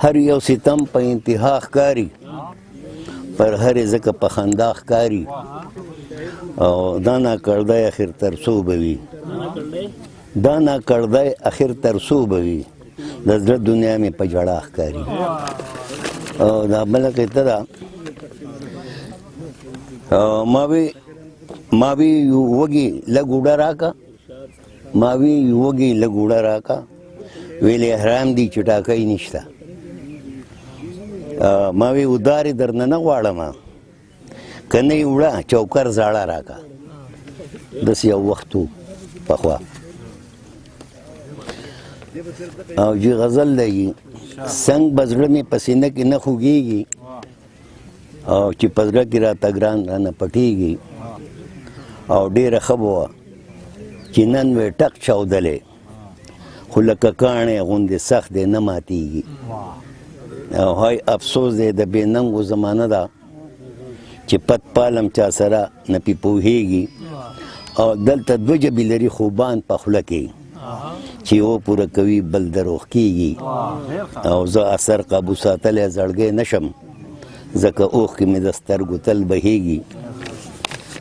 هر یو ستم په انتها ښکاري پر هرې ځکه په خندا ښکاري او دا ناکړدی اخر تر څو به وي دا ناکړدی اخر تر څو به وي د زړه دنیا مې په ژړا ښکاري او دا بله قطعه ده ما وی وږي لږ اوړه راکه ما وی وږي لږ اوړه راکه ویلې حرام دي چې ټاکۍ نشته ما وی ودارې درنه نه غواړم که نه یې وړه چوکر زاړه راکه داسې یو وخت و پخوا او جی غزل دی سنگ به زړه مې په سینه کې نه خوږېږي او چې په زړه کې راته ګران رانه پټېږي او ډېره ښه به وه چې نن وې ټک چاودلی خو لکه کاڼی غوندې سخت دی نه ماتېږي او های افسوس دی د بې ننګو زمانه ده چې پت پالم چا سره نه پې پوهېږي او دلته دوه ژبې لري خوبان په خوله کې چې و پوره کوي بل دروغ کېږي او زه اثر قابو ساتلی زړګی نه شم ځکه اوښکې مې د سترګو تل بهېږي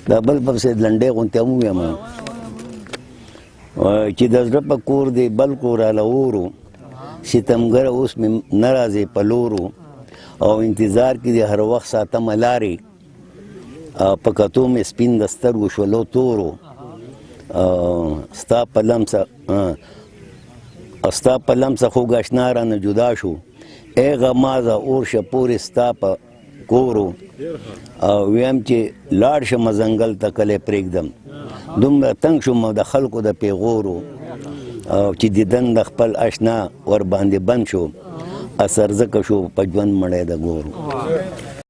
دا بل پسې لنډۍ غوندې هم ووایم چې د زړه په کور دی بل کور راله اورو ستمګره اوس مې نه راځې په لورو او انتظار کې د هر وخت ساتمه لارې په کتو مې سپین د سترګو شولو تورو ستا په لمسه خوږ اشنا رانه جدا شو ای غمازه اورشه پورې ستا په کورو او ویم چې لاړ شمه ځنګل ته کلی پرېږدم دومره تنګ شوم د خلکو د پیغورو او چې دیدن د خپل اشنا ور باندې بند شو اثر ځکه شو په ژوند مړی د ګورو